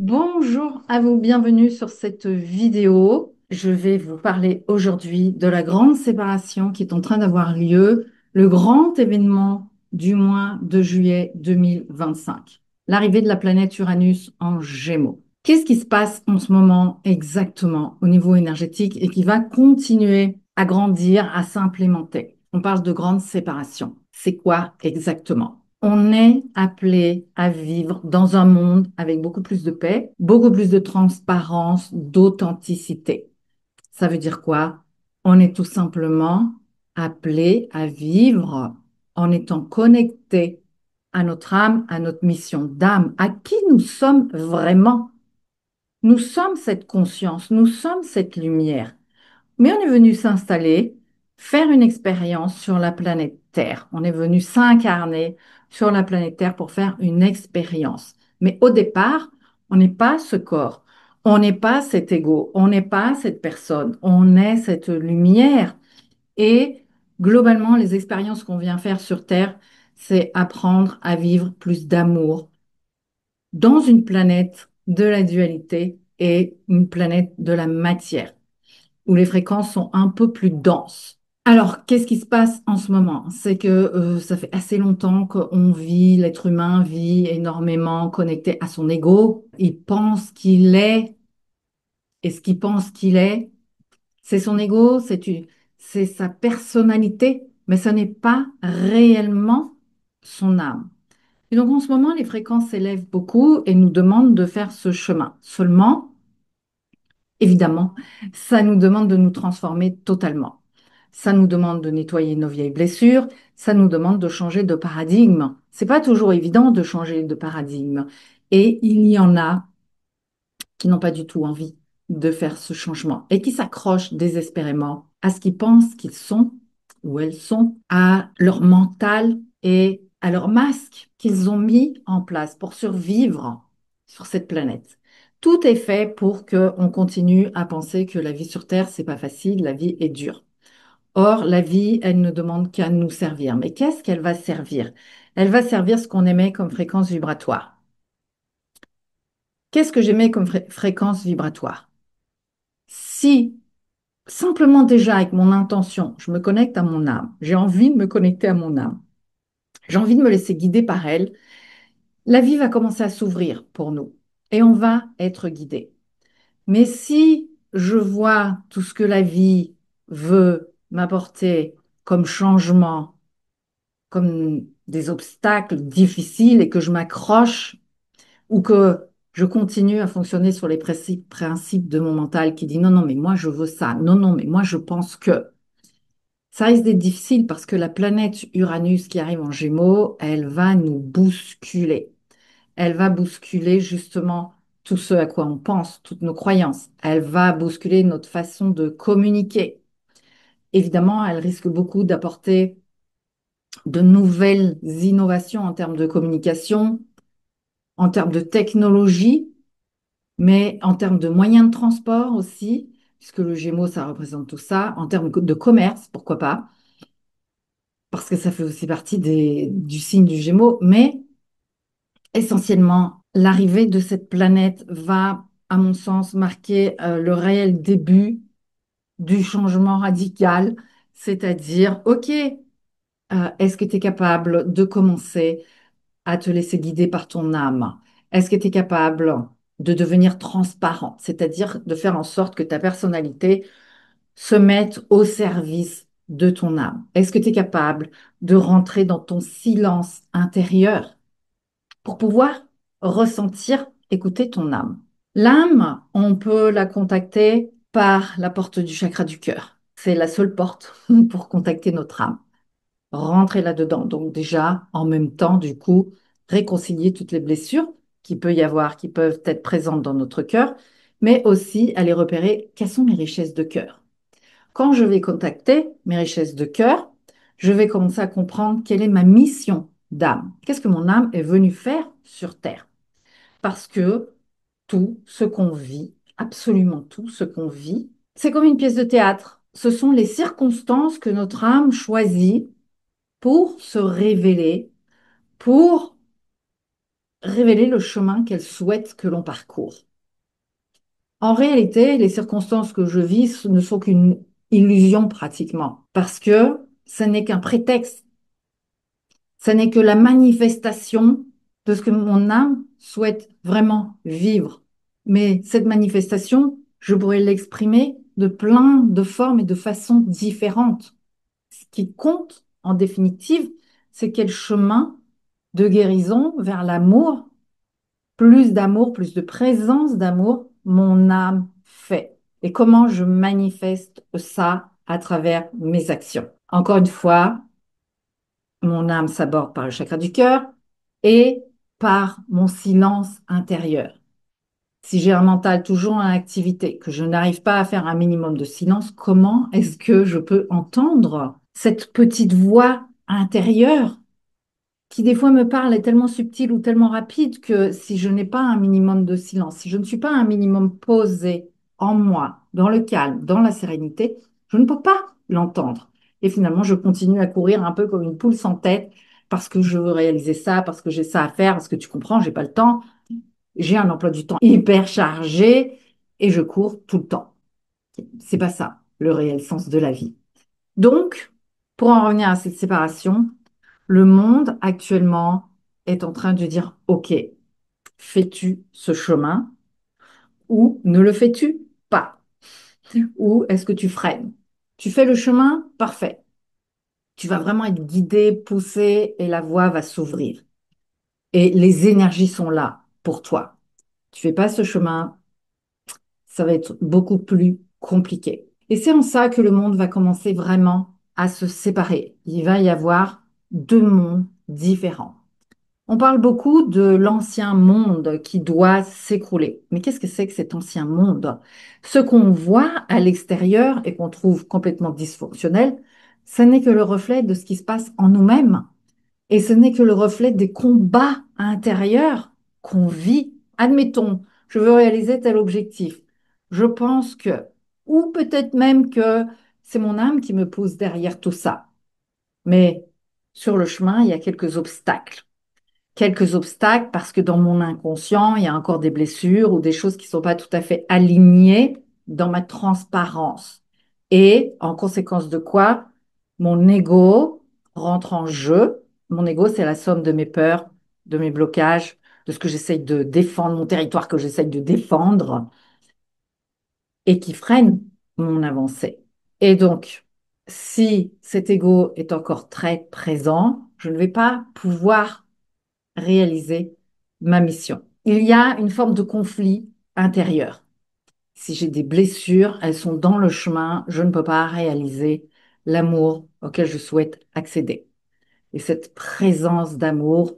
Bonjour à vous, bienvenue sur cette vidéo. Je vais vous parler aujourd'hui de la grande séparation qui est en train d'avoir lieu, le grand événement du mois de juillet 2025, l'arrivée de la planète Uranus en Gémeaux. Qu'est-ce qui se passe en ce moment exactement au niveau énergétique et qui va continuer à grandir, à s'implémenter? On parle de grande séparation. C'est quoi exactement? On est appelé à vivre dans un monde avec beaucoup plus de paix, beaucoup plus de transparence, d'authenticité. Ça veut dire quoi? On est tout simplement appelé à vivre en étant connecté à notre âme, à notre mission d'âme, à qui nous sommes vraiment. Nous sommes cette conscience, nous sommes cette lumière. Mais on est venu s'installer, faire une expérience sur la planète Terre. On est venu s'incarner sur la planète Terre pour faire une expérience. Mais au départ, on n'est pas ce corps, on n'est pas cet ego, on n'est pas cette personne, on est cette lumière. Et globalement, les expériences qu'on vient faire sur Terre, c'est apprendre à vivre plus d'amour dans une planète de la dualité et une planète de la matière où les fréquences sont un peu plus denses. Alors, qu'est-ce qui se passe en ce moment? C'est que ça fait assez longtemps qu'on vit, l'être humain vit énormément connecté à son ego. Il pense qu'il est, et ce qu'il pense qu'il est, c'est son ego, c'est sa personnalité, mais ce n'est pas réellement son âme. Et donc, en ce moment, les fréquences s'élèvent beaucoup et nous demandent de faire ce chemin. Seulement, évidemment, ça nous demande de nous transformer totalement. Ça nous demande de nettoyer nos vieilles blessures, ça nous demande de changer de paradigme. C'est pas toujours évident de changer de paradigme. Et il y en a qui n'ont pas du tout envie de faire ce changement et qui s'accrochent désespérément à ce qu'ils pensent qu'ils sont ou elles sont, à leur mental et à leur masque qu'ils ont mis en place pour survivre sur cette planète. Tout est fait pour qu'on continue à penser que la vie sur Terre, c'est pas facile, la vie est dure. Or, la vie, elle ne demande qu'à nous servir. Mais qu'est-ce qu'elle va servir? Elle va servir ce qu'on aimait comme fréquence vibratoire. Qu'est-ce que j'aimais comme fréquence vibratoire? Si simplement déjà avec mon intention, je me connecte à mon âme, j'ai envie de me connecter à mon âme, j'ai envie de me laisser guider par elle, la vie va commencer à s'ouvrir pour nous et on va être guidé. Mais si je vois tout ce que la vie veut m'apporter comme changement, comme des obstacles difficiles et que je m'accroche ou que je continue à fonctionner sur les principes de mon mental qui dit non, non, mais moi je veux ça, non, non, mais moi je pense que. Ça risque d'être difficile parce que la planète Uranus qui arrive en Gémeaux, elle va nous bousculer. Elle va bousculer justement tout ce à quoi on pense, toutes nos croyances. Elle va bousculer notre façon de communiquer. Évidemment, elle risque beaucoup d'apporter de nouvelles innovations en termes de communication, en termes de technologie, mais en termes de moyens de transport aussi, puisque le Gémeaux, ça représente tout ça, en termes de commerce, pourquoi pas, parce que ça fait aussi partie du signe du Gémeaux, mais essentiellement, l'arrivée de cette planète va, à mon sens, marquer le réel début du changement radical, c'est-à-dire, OK, est-ce que tu es capable de commencer à te laisser guider par ton âme? Est-ce que tu es capable de devenir transparent, c'est-à-dire de faire en sorte que ta personnalité se mette au service de ton âme? Est-ce que tu es capable de rentrer dans ton silence intérieur pour pouvoir ressentir, écouter ton âme? L'âme, on peut la contacter par la porte du chakra du cœur. C'est la seule porte pour contacter notre âme. Rentrer là-dedans. Donc déjà, en même temps, du coup, réconcilier toutes les blessures qui peut y avoir, qui peuvent être présentes dans notre cœur, mais aussi aller repérer quelles sont mes richesses de cœur. Quand je vais contacter mes richesses de cœur, je vais commencer à comprendre quelle est ma mission d'âme. Qu'est-ce que mon âme est venue faire sur Terre? Parce que tout ce qu'on vit, absolument tout ce qu'on vit, c'est comme une pièce de théâtre. Ce sont les circonstances que notre âme choisit pour se révéler, pour révéler le chemin qu'elle souhaite que l'on parcourt. En réalité, les circonstances que je vis ne sont qu'une illusion pratiquement, parce que ce n'est qu'un prétexte, ce n'est que la manifestation de ce que mon âme souhaite vraiment vivre. Mais cette manifestation, je pourrais l'exprimer de plein de formes et de façons différentes. Ce qui compte, en définitive, c'est quel chemin de guérison vers l'amour, plus d'amour, plus de présence d'amour, mon âme fait. Et comment je manifeste ça à travers mes actions. Encore une fois, mon âme s'aborde par le chakra du cœur et par mon silence intérieur. Si j'ai un mental toujours en activité, que je n'arrive pas à faire un minimum de silence, comment est-ce que je peux entendre cette petite voix intérieure qui des fois me parle est tellement subtile ou tellement rapide que si je n'ai pas un minimum de silence, si je ne suis pas un minimum posé en moi, dans le calme, dans la sérénité, je ne peux pas l'entendre. Et finalement, je continue à courir un peu comme une poule sans tête parce que je veux réaliser ça, parce que j'ai ça à faire, parce que tu comprends, j'ai pas le temps, j'ai un emploi du temps hyper chargé et je cours tout le temps. C'est pas ça, le réel sens de la vie. Donc, pour en revenir à cette séparation, le monde actuellement est en train de dire, OK, fais-tu ce chemin ou ne le fais-tu pas? Ou est-ce que tu freines? Tu fais le chemin, parfait. Tu vas vraiment être guidé, poussé et la voie va s'ouvrir. Et les énergies sont là pour toi. Tu fais pas ce chemin, ça va être beaucoup plus compliqué. Et c'est en ça que le monde va commencer vraiment à se séparer. Il va y avoir deux mondes différents. On parle beaucoup de l'ancien monde qui doit s'écrouler. Mais qu'est-ce que c'est que cet ancien monde? Ce qu'on voit à l'extérieur et qu'on trouve complètement dysfonctionnel, ce n'est que le reflet de ce qui se passe en nous-mêmes. Et ce n'est que le reflet des combats intérieurs qu'on vit. Admettons, je veux réaliser tel objectif. Je pense que, ou peut-être même que c'est mon âme qui me pousse derrière tout ça. Mais sur le chemin, il y a quelques obstacles parce que dans mon inconscient, il y a encore des blessures ou des choses qui ne sont pas tout à fait alignées dans ma transparence. Et en conséquence de quoi, mon ego rentre en jeu. Mon ego, c'est la somme de mes peurs, de mes blocages, de ce que j'essaye de défendre, mon territoire que j'essaye de défendre et qui freine mon avancée. Et donc, si cet ego est encore très présent, je ne vais pas pouvoir réaliser ma mission. Il y a une forme de conflit intérieur. Si j'ai des blessures, elles sont dans le chemin, je ne peux pas réaliser l'amour auquel je souhaite accéder. Et cette présence d'amour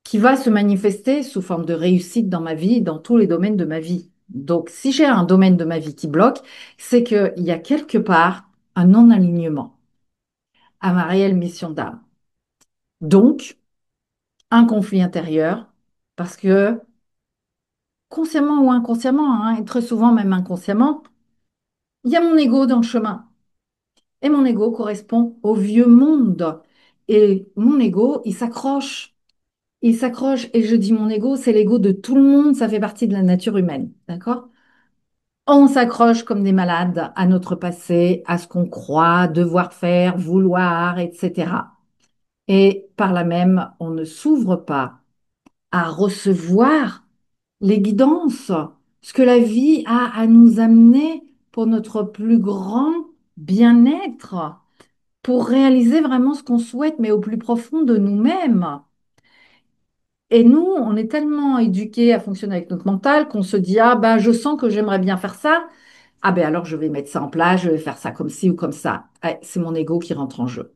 qui va se manifester sous forme de réussite dans ma vie, dans tous les domaines de ma vie. Donc, si j'ai un domaine de ma vie qui bloque, c'est qu'il y a quelque part un non-alignement à ma réelle mission d'âme. Donc, un conflit intérieur, parce que consciemment ou inconsciemment, hein, et très souvent même inconsciemment, il y a mon ego dans le chemin. Et mon ego correspond au vieux monde. Et mon ego, il s'accroche. Il s'accroche. Et je dis mon ego, c'est l'ego de tout le monde. Ça fait partie de la nature humaine. D'accord? On s'accroche comme des malades à notre passé, à ce qu'on croit devoir faire, vouloir, etc. Et par là même, on ne s'ouvre pas à recevoir les guidances, ce que la vie a à nous amener pour notre plus grand bien-être, pour réaliser vraiment ce qu'on souhaite, mais au plus profond de nous-mêmes. Et nous, on est tellement éduqués à fonctionner avec notre mental qu'on se dit, ah ben, je sens que j'aimerais bien faire ça. Ah ben alors, je vais mettre ça en place, je vais faire ça comme ci ou comme ça. Ouais, c'est mon ego qui rentre en jeu.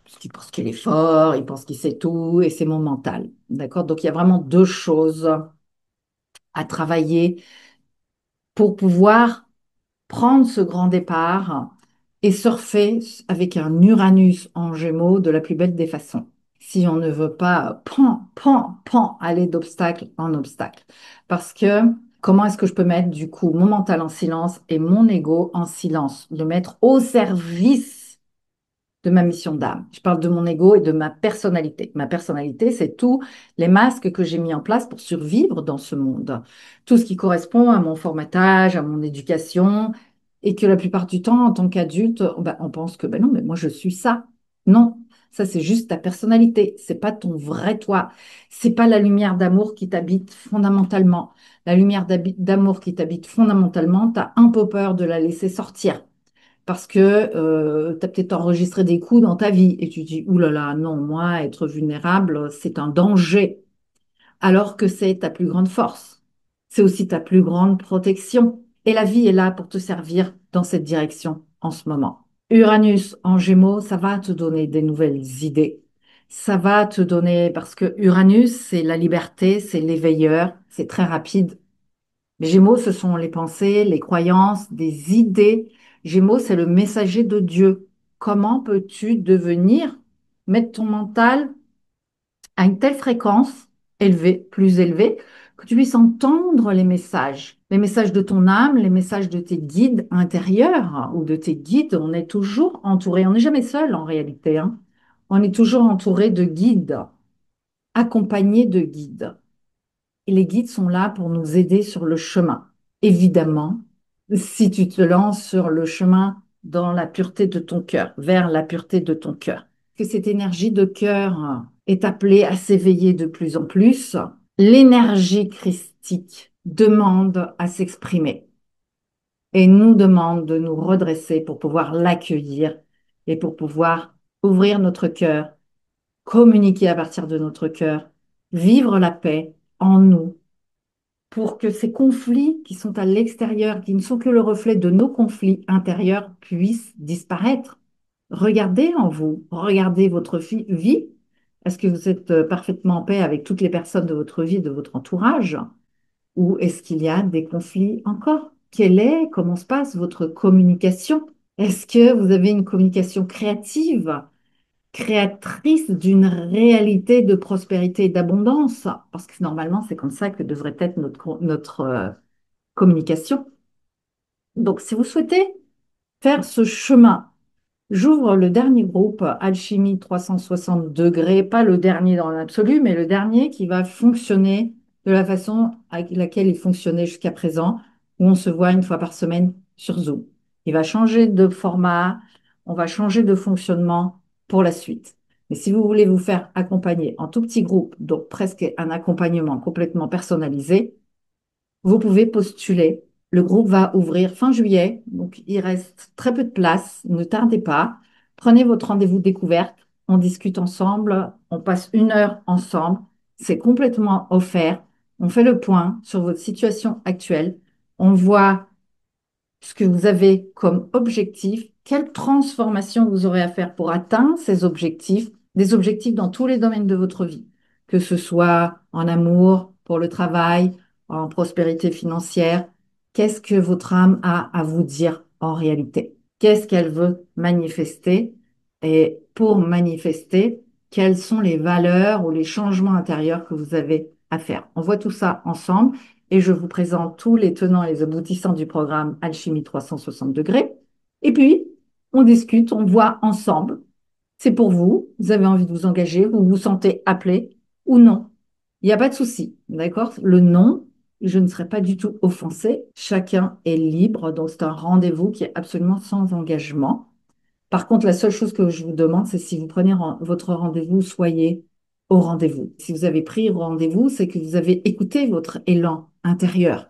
Parce qu'il pense qu'il est fort, il pense qu'il sait tout, et c'est mon mental. D'accord? Donc, il y a vraiment deux choses à travailler pour pouvoir prendre ce grand départ et surfer avec un Uranus en Gémeaux de la plus belle des façons. Si on ne veut pas aller d'obstacle en obstacle. Parce que comment est-ce que je peux mettre du coup mon mental en silence et mon ego en silence, le mettre au service de ma mission d'âme. Je parle de mon ego et de ma personnalité. Ma personnalité, c'est tous les masques que j'ai mis en place pour survivre dans ce monde. Tout ce qui correspond à mon formatage, à mon éducation, et que la plupart du temps, en tant qu'adulte, ben, on pense que ben non, mais moi je suis ça. Non, ça c'est juste ta personnalité. C'est pas ton vrai toi. C'est pas la lumière d'amour qui t'habite fondamentalement. La lumière d'amour qui t'habite fondamentalement, tu as un peu peur de la laisser sortir parce que tu as peut-être enregistré des coups dans ta vie et tu dis, ouh là là, non, moi, être vulnérable, c'est un danger, alors que c'est ta plus grande force. C'est aussi ta plus grande protection. Et la vie est là pour te servir dans cette direction en ce moment. Uranus en Gémeaux, ça va te donner des nouvelles idées. Ça va te donner, parce que Uranus, c'est la liberté, c'est l'éveilleur, c'est très rapide. Les Gémeaux, ce sont les pensées, les croyances, des idées. Gémeaux, c'est le messager de Dieu. Comment peux-tu devenir, mettre ton mental à une telle fréquence élevée, plus élevée, que tu puisses entendre les messages de ton âme, les messages de tes guides intérieurs ou de tes guides. On est toujours entouré, on n'est jamais seul en réalité, hein. On est toujours entouré de guides, accompagné de guides. Et les guides sont là pour nous aider sur le chemin. Évidemment, si tu te lances sur le chemin dans la pureté de ton cœur, vers la pureté de ton cœur, que cette énergie de cœur est appelée à s'éveiller de plus en plus, l'énergie christique demande à s'exprimer et nous demande de nous redresser pour pouvoir l'accueillir et pour pouvoir ouvrir notre cœur, communiquer à partir de notre cœur, vivre la paix en nous pour que ces conflits qui sont à l'extérieur, qui ne sont que le reflet de nos conflits intérieurs, puissent disparaître. Regardez en vous, regardez votre vie. Est-ce que vous êtes parfaitement en paix avec toutes les personnes de votre vie, de votre entourage? Ou est-ce qu'il y a des conflits encore? Comment se passe votre communication? Est-ce que vous avez une communication créative, créatrice d'une réalité de prospérité et d'abondance? Parce que normalement, c'est comme ça que devrait être notre communication. Donc, si vous souhaitez faire ce chemin, j'ouvre le dernier groupe Alchimie 360 degrés, pas le dernier dans l'absolu, mais le dernier qui va fonctionner de la façon avec laquelle il fonctionnait jusqu'à présent, où on se voit une fois par semaine sur Zoom. Il va changer de format, on va changer de fonctionnement pour la suite. Mais si vous voulez vous faire accompagner en tout petit groupe, donc presque un accompagnement complètement personnalisé, vous pouvez postuler. Le groupe va ouvrir fin juillet, donc il reste très peu de place. Ne tardez pas. Prenez votre rendez-vous découverte. On discute ensemble. On passe 1 heure ensemble. C'est complètement offert. On fait le point sur votre situation actuelle. On voit ce que vous avez comme objectif, quelle transformation vous aurez à faire pour atteindre ces objectifs, des objectifs dans tous les domaines de votre vie, que ce soit en amour, pour le travail, en prospérité financière. Qu'est-ce que votre âme a à vous dire en réalité? Qu'est-ce qu'elle veut manifester? Et pour manifester, quelles sont les valeurs ou les changements intérieurs que vous avez à faire? On voit tout ça ensemble et je vous présente tous les tenants et les aboutissants du programme Alchimie 360 degrés. Et puis, on discute, on voit ensemble. C'est pour vous, vous avez envie de vous engager, vous vous sentez appelé ou non. Il n'y a pas de souci, d'accord? Le non, je ne serai pas du tout offensée. Chacun est libre, donc c'est un rendez-vous qui est absolument sans engagement. Par contre, la seule chose que je vous demande, c'est si vous prenez votre rendez-vous, soyez au rendez-vous. Si vous avez pris rendez-vous, c'est que vous avez écouté votre élan intérieur.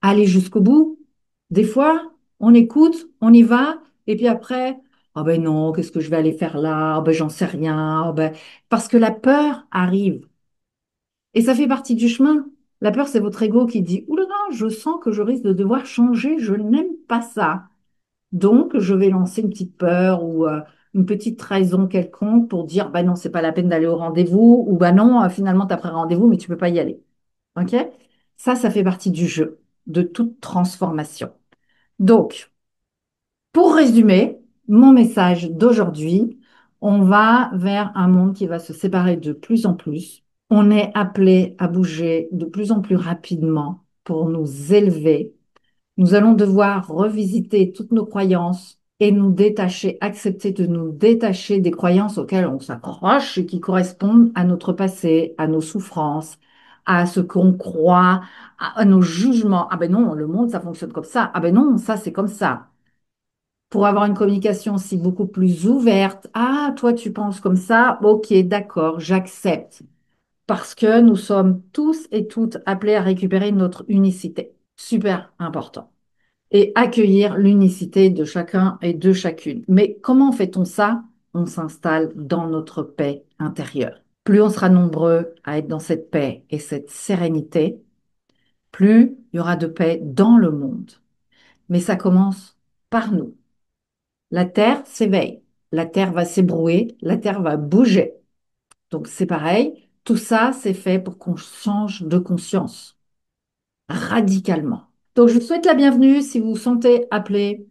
Allez jusqu'au bout. Des fois, on écoute, on y va, et puis après, ah ben non, qu'est-ce que je vais aller faire là? Ah ben j'en sais rien. Ah ben... Parce que la peur arrive. Et ça fait partie du chemin. La peur, c'est votre ego qui dit, oulala, je sens que je risque de devoir changer, je n'aime pas ça. Donc, je vais lancer une petite peur ou une petite trahison quelconque pour dire, bah non, c'est pas la peine d'aller au rendez-vous, ou bah non, finalement, tu as pris rendez-vous, mais tu peux pas y aller. OK? Ça fait partie du jeu, de toute transformation. Donc, pour résumer, mon message d'aujourd'hui, on va vers un monde qui va se séparer de plus en plus. On est appelé à bouger de plus en plus rapidement pour nous élever. Nous allons devoir revisiter toutes nos croyances et nous détacher, accepter de nous détacher des croyances auxquelles on s'accroche et qui correspondent à notre passé, à nos souffrances, à ce qu'on croit, à nos jugements. Ah ben non, le monde, ça fonctionne comme ça. Ah ben non, ça, c'est comme ça. Pour avoir une communication aussi beaucoup plus ouverte. Ah, toi, tu penses comme ça. Ok, d'accord, j'accepte. Parce que nous sommes tous et toutes appelés à récupérer notre unicité. Super important. Et accueillir l'unicité de chacun et de chacune. Mais comment fait-on ça? On s'installe dans notre paix intérieure. Plus on sera nombreux à être dans cette paix et cette sérénité, plus il y aura de paix dans le monde. Mais ça commence par nous. La Terre s'éveille, la Terre va s'ébrouer, la Terre va bouger. Donc c'est pareil, tout ça, c'est fait pour qu'on change de conscience radicalement. Donc je vous souhaite la bienvenue si vous vous sentez appelé.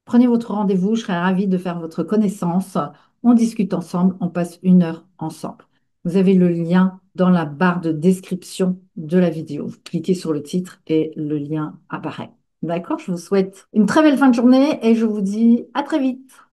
Prenez votre rendez-vous, je serai ravie de faire votre connaissance. On discute ensemble, on passe 1 heure ensemble. Vous avez le lien dans la barre de description de la vidéo. Vous cliquez sur le titre et le lien apparaît. D'accord? Je vous souhaite une très belle fin de journée et je vous dis à très vite.